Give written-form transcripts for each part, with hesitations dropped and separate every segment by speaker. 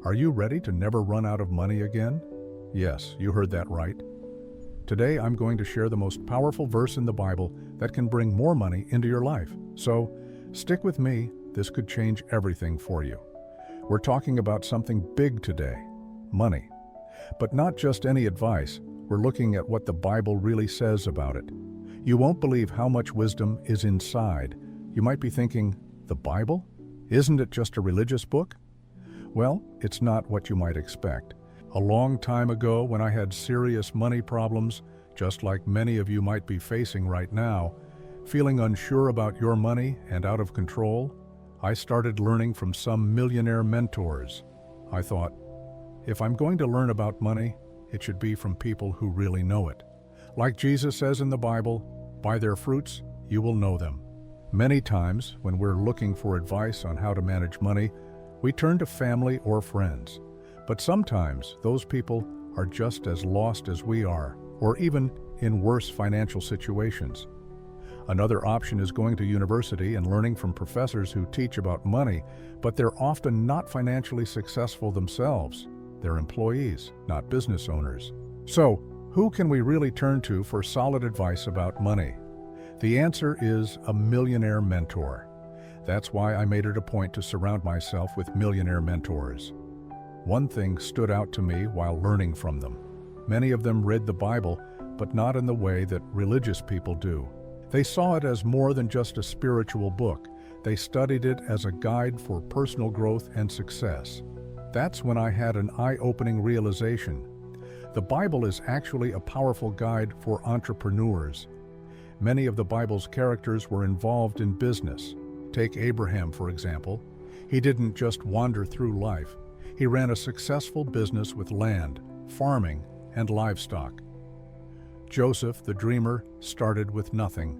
Speaker 1: Are you ready to never run out of money again? Yes, you heard that right. Today I'm going to share the most powerful verse in the Bible that can bring more money into your life. So, stick with me, this could change everything for you. We're talking about something big today, money. But not just any advice, we're looking at what the Bible really says about it. You won't believe how much wisdom is inside. You might be thinking, the Bible? Isn't it just a religious book? Well, it's not what you might expect. A long time ago, when I had serious money problems, just like many of you might be facing right now, feeling unsure about your money and out of control, I started learning from some millionaire mentors. I thought, if I'm going to learn about money, it should be from people who really know it. Like Jesus says in the Bible, by their fruits you will know them. Many times, when we're looking for advice on how to manage money, we turn to family or friends. But sometimes those people are just as lost as we are, or even in worse financial situations. Another option is going to university and learning from professors who teach about money, but they're often not financially successful themselves. They're employees, not business owners. So, who can we really turn to for solid advice about money? The answer is a millionaire mentor. That's why I made it a point to surround myself with millionaire mentors. One thing stood out to me while learning from them. Many of them read the Bible, but not in the way that religious people do. They saw it as more than just a spiritual book. They studied it as a guide for personal growth and success. That's when I had an eye-opening realization. The Bible is actually a powerful guide for entrepreneurs. Many of the Bible's characters were involved in business. Take Abraham, for example. He didn't just wander through life. He ran a successful business with land, farming, and livestock. Joseph, the dreamer, started with nothing.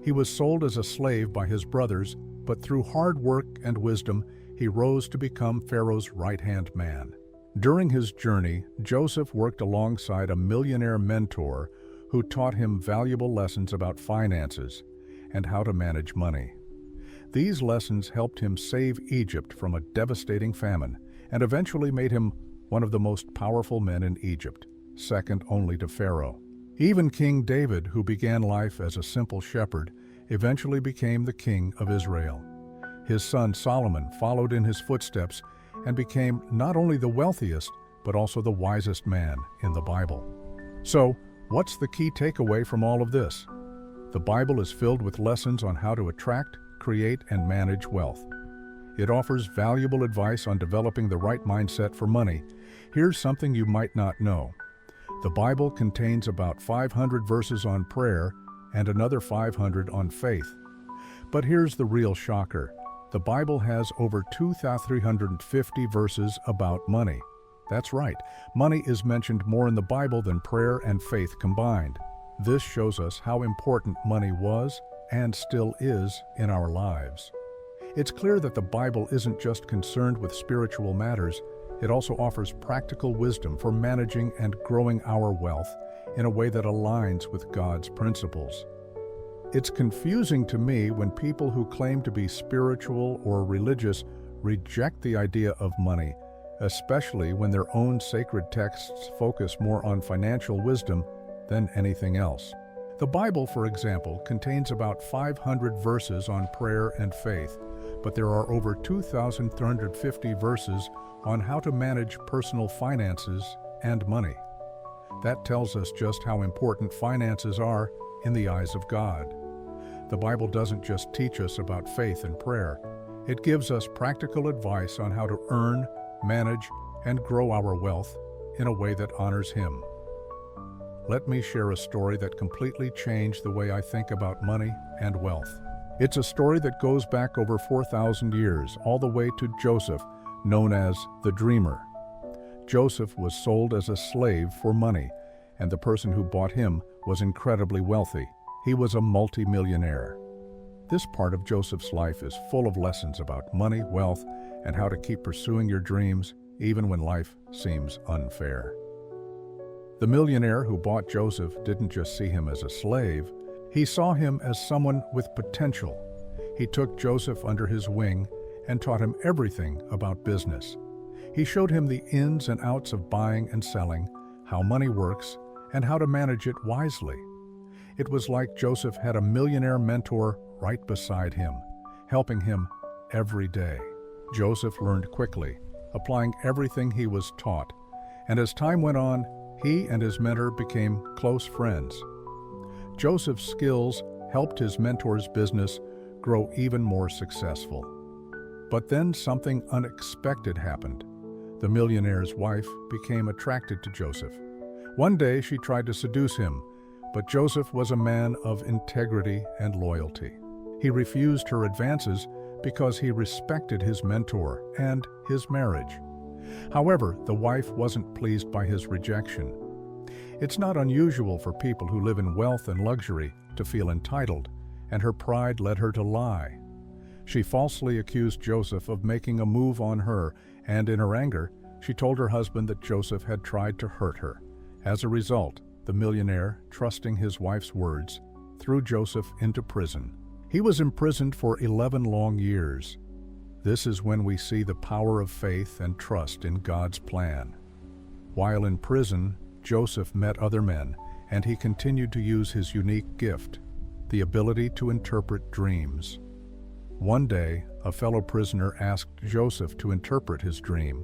Speaker 1: He was sold as a slave by his brothers, but through hard work and wisdom, he rose to become Pharaoh's right-hand man. During his journey, Joseph worked alongside a millionaire mentor who taught him valuable lessons about finances and how to manage money. These lessons helped him save Egypt from a devastating famine and eventually made him one of the most powerful men in Egypt, second only to Pharaoh. Even King David, who began life as a simple shepherd, eventually became the king of Israel. His son Solomon followed in his footsteps and became not only the wealthiest, but also the wisest man in the Bible. So, what's the key takeaway from all of this? The Bible is filled with lessons on how to attract, create, and manage wealth. It offers valuable advice on developing the right mindset for money. Here's something you might not know. The Bible contains about 500 verses on prayer and another 500 on faith. But here's the real shocker. The Bible has over 2,350 verses about money. That's right, money is mentioned more in the Bible than prayer and faith combined. This shows us how important money was and still is in our lives. It's clear that the Bible isn't just concerned with spiritual matters, it also offers practical wisdom for managing and growing our wealth in a way that aligns with God's principles. It's confusing to me when people who claim to be spiritual or religious reject the idea of money, especially when their own sacred texts focus more on financial wisdom than anything else. The Bible, for example, contains about 500 verses on prayer and faith, but there are over 2,350 verses on how to manage personal finances and money. That tells us just how important finances are in the eyes of God. The Bible doesn't just teach us about faith and prayer. It gives us practical advice on how to earn, manage, and grow our wealth in a way that honors Him. Let me share a story that completely changed the way I think about money and wealth. It's a story that goes back over 4,000 years, all the way to Joseph, known as the Dreamer. Joseph was sold as a slave for money, and the person who bought him was incredibly wealthy. He was a multi-millionaire. This part of Joseph's life is full of lessons about money, wealth, and how to keep pursuing your dreams, even when life seems unfair. The millionaire who bought Joseph didn't just see him as a slave, he saw him as someone with potential. He took Joseph under his wing and taught him everything about business. He showed him the ins and outs of buying and selling, how money works, and how to manage it wisely. It was like Joseph had a millionaire mentor right beside him, helping him every day. Joseph learned quickly, applying everything he was taught, and as time went on, he and his mentor became close friends. Joseph's skills helped his mentor's business grow even more successful. But then something unexpected happened. The millionaire's wife became attracted to Joseph. One day she tried to seduce him, but Joseph was a man of integrity and loyalty. He refused her advances because he respected his mentor and his marriage. However, the wife wasn't pleased by his rejection. It's not unusual for people who live in wealth and luxury to feel entitled, and her pride led her to lie. She falsely accused Joseph of making a move on her, and in her anger, she told her husband that Joseph had tried to hurt her. As a result, the millionaire, trusting his wife's words, threw Joseph into prison. He was imprisoned for 11 long years. This is when we see the power of faith and trust in God's plan. While in prison, Joseph met other men, and he continued to use his unique gift, the ability to interpret dreams. One day, a fellow prisoner asked Joseph to interpret his dream.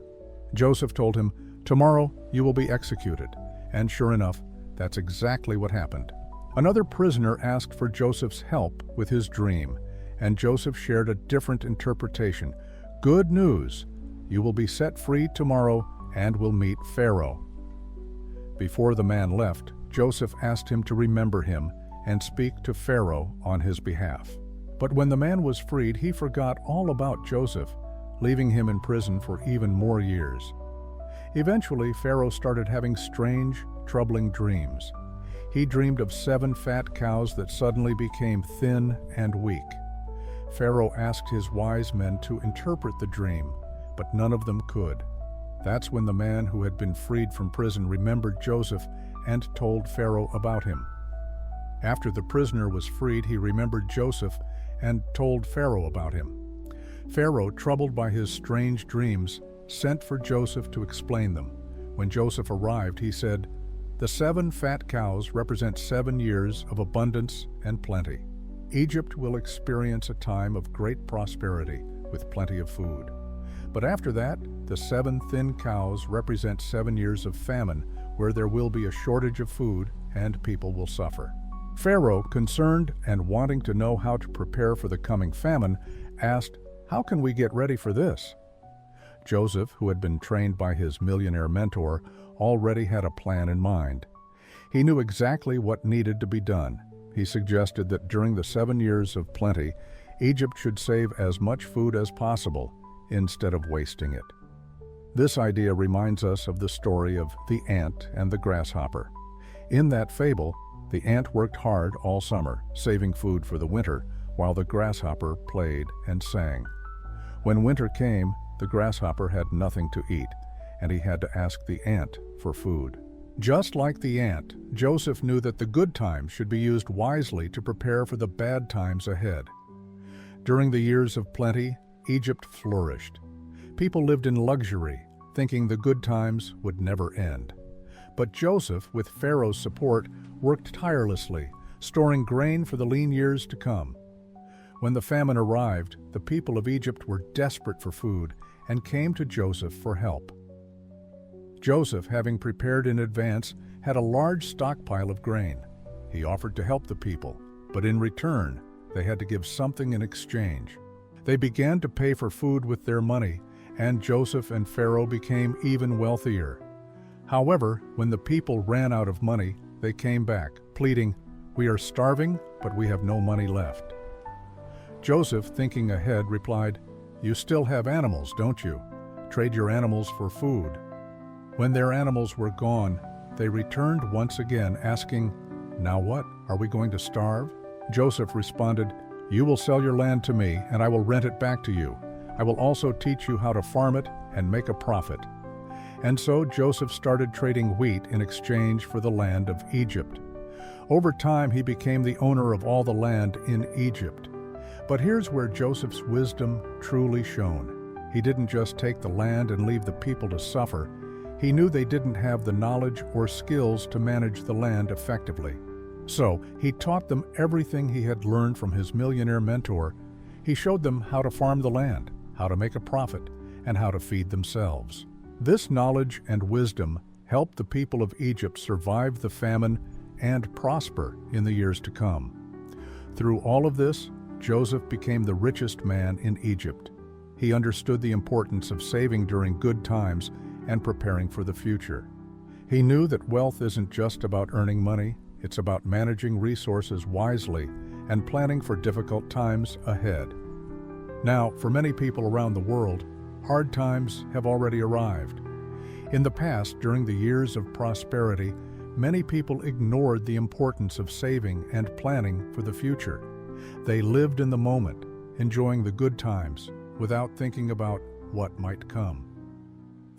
Speaker 1: Joseph told him, "Tomorrow you will be executed." And sure enough, that's exactly what happened. Another prisoner asked for Joseph's help with his dream, and Joseph shared a different interpretation. "Good news! You will be set free tomorrow and will meet Pharaoh." Before the man left, Joseph asked him to remember him and speak to Pharaoh on his behalf. But when the man was freed, he forgot all about Joseph, leaving him in prison for even more years. Eventually, Pharaoh started having strange, troubling dreams. He dreamed of 7 fat cows that suddenly became thin and weak. Pharaoh asked his wise men to interpret the dream, but none of them could. That's when the man who had been freed from prison remembered Joseph and told Pharaoh about him. After the prisoner was freed, he remembered Joseph and told Pharaoh about him. Pharaoh, troubled by his strange dreams, sent for Joseph to explain them. When Joseph arrived, he said, "The 7 fat cows represent 7 years of abundance and plenty. Egypt will experience a time of great prosperity with plenty of food. But after that, the 7 thin cows represent 7 years of famine, where there will be a shortage of food and people will suffer." Pharaoh, concerned and wanting to know how to prepare for the coming famine, asked, "How can we get ready for this?" Joseph, who had been trained by his millionaire mentor, already had a plan in mind. He knew exactly what needed to be done. He suggested that during the 7 years of plenty, Egypt should save as much food as possible instead of wasting it. This idea reminds us of the story of the ant and the grasshopper. In that fable, the ant worked hard all summer, saving food for the winter, while the grasshopper played and sang. When winter came, the grasshopper had nothing to eat, and he had to ask the ant for food. Just like the ant, Joseph knew that the good times should be used wisely to prepare for the bad times ahead. During the years of plenty, Egypt flourished. People lived in luxury, thinking the good times would never end. But Joseph, with Pharaoh's support, worked tirelessly, storing grain for the lean years to come. When the famine arrived, the people of Egypt were desperate for food and came to Joseph for help. Joseph, having prepared in advance, had a large stockpile of grain. He offered to help the people, but in return, they had to give something in exchange. They began to pay for food with their money, and Joseph and Pharaoh became even wealthier. However, when the people ran out of money, they came back, pleading, "We are starving, but we have no money left." Joseph, thinking ahead, replied, "You still have animals, don't you? Trade your animals for food." When their animals were gone, they returned once again, asking, "Now what? Are we going to starve?" Joseph responded, "You will sell your land to me, and I will rent it back to you. I will also teach you how to farm it and make a profit." And so Joseph started trading wheat in exchange for the land of Egypt. Over time, he became the owner of all the land in Egypt. But here's where Joseph's wisdom truly shone. He didn't just take the land and leave the people to suffer. He knew they didn't have the knowledge or skills to manage the land effectively. So, he taught them everything he had learned from his millionaire mentor. He showed them how to farm the land, how to make a profit, and how to feed themselves. This knowledge and wisdom helped the people of Egypt survive the famine and prosper in the years to come. Through all of this, Joseph became the richest man in Egypt. He understood the importance of saving during good times and preparing for the future. He knew that wealth isn't just about earning money, it's about managing resources wisely and planning for difficult times ahead. Now, for many people around the world, hard times have already arrived. In the past, during the years of prosperity, many people ignored the importance of saving and planning for the future. They lived in the moment, enjoying the good times, without thinking about what might come.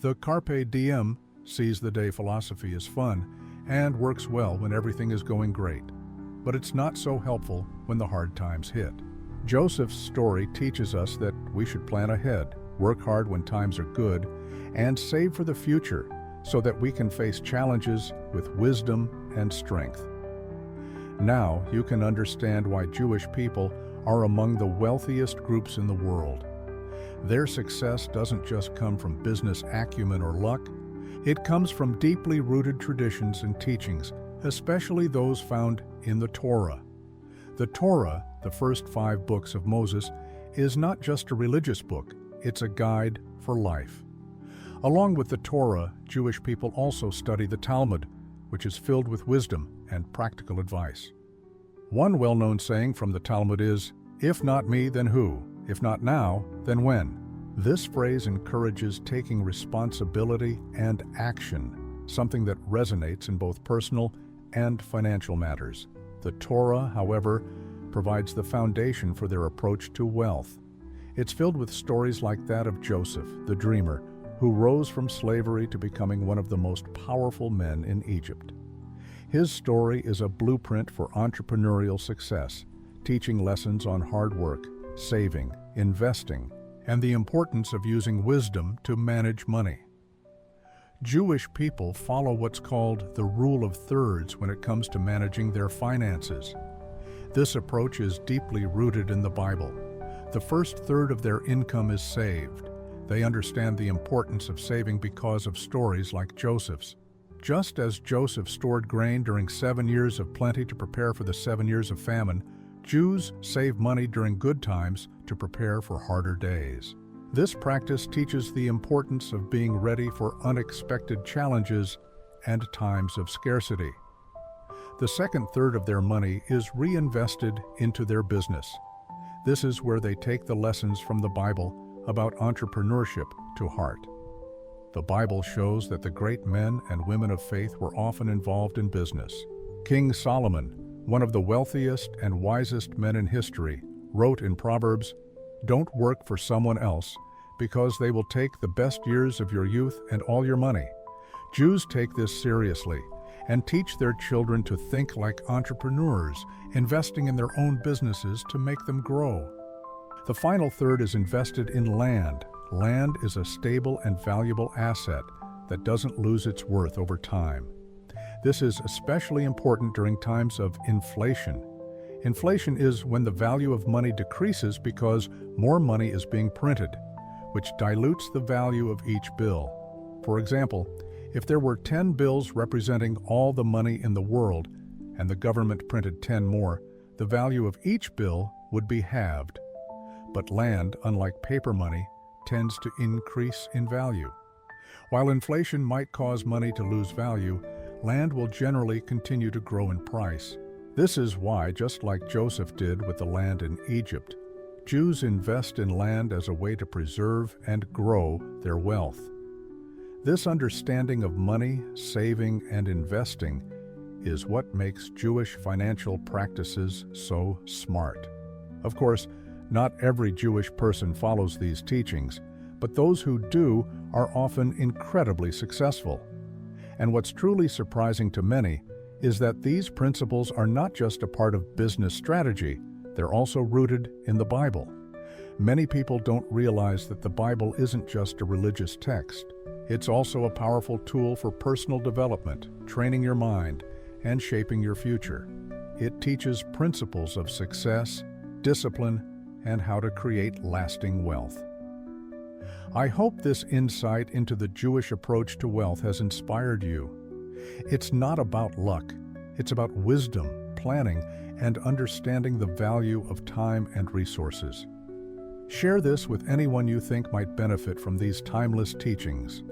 Speaker 1: The Carpe Diem, seize the day philosophy is fun and works well when everything is going great, but it's not so helpful when the hard times hit. Joseph's story teaches us that we should plan ahead, work hard when times are good, and save for the future so that we can face challenges with wisdom and strength. Now you can understand why Jewish people are among the wealthiest groups in the world. Their success doesn't just come from business acumen or luck. It comes from deeply rooted traditions and teachings, especially those found in the Torah. The Torah, the first 5 books of Moses, is not just a religious book, it's a guide for life. Along with the Torah, Jewish people also study the Talmud, which is filled with wisdom and practical advice. One well-known saying from the Talmud is, "If not me, then who? If not now, then when?" This phrase encourages taking responsibility and action, something that resonates in both personal and financial matters. The Torah, however, provides the foundation for their approach to wealth. It's filled with stories like that of Joseph, the dreamer, who rose from slavery to becoming one of the most powerful men in Egypt. His story is a blueprint for entrepreneurial success, teaching lessons on hard work, saving, investing, and the importance of using wisdom to manage money. Jewish people follow what's called the rule of thirds when it comes to managing their finances. This approach is deeply rooted in the Bible. The first third of their income is saved. They understand the importance of saving because of stories like Joseph's. Just as Joseph stored grain during 7 years of plenty to prepare for the 7 years of famine, Jews save money during good times to prepare for harder days. This practice teaches the importance of being ready for unexpected challenges and times of scarcity. The second third of their money is reinvested into their business. This is where they take the lessons from the Bible about entrepreneurship to heart. The Bible shows that the great men and women of faith were often involved in business. King Solomon, one of the wealthiest and wisest men in history, wrote in Proverbs, "Don't work for someone else, because they will take the best years of your youth and all your money." Jews take this seriously and teach their children to think like entrepreneurs, investing in their own businesses to make them grow. The final third is invested in land. Land is a stable and valuable asset that doesn't lose its worth over time. This is especially important during times of inflation. Inflation is when the value of money decreases because more money is being printed, which dilutes the value of each bill. For example, if there were 10 bills representing all the money in the world and the government printed 10 more, the value of each bill would be halved. But land, unlike paper money, tends to increase in value. While inflation might cause money to lose value, land will generally continue to grow in price. This is why, just like Joseph did with the land in Egypt, Jews invest in land as a way to preserve and grow their wealth. This understanding of money, saving, and investing is what makes Jewish financial practices so smart. Of course, not every Jewish person follows these teachings, but those who do are often incredibly successful. And what's truly surprising to many is that these principles are not just a part of business strategy, they're also rooted in the Bible. Many people don't realize that the Bible isn't just a religious text. It's also a powerful tool for personal development, training your mind, and shaping your future. It teaches principles of success, discipline, and how to create lasting wealth. I hope this insight into the Jewish approach to wealth has inspired you. It's not about luck. It's about wisdom, planning, and understanding the value of time and resources. Share this with anyone you think might benefit from these timeless teachings.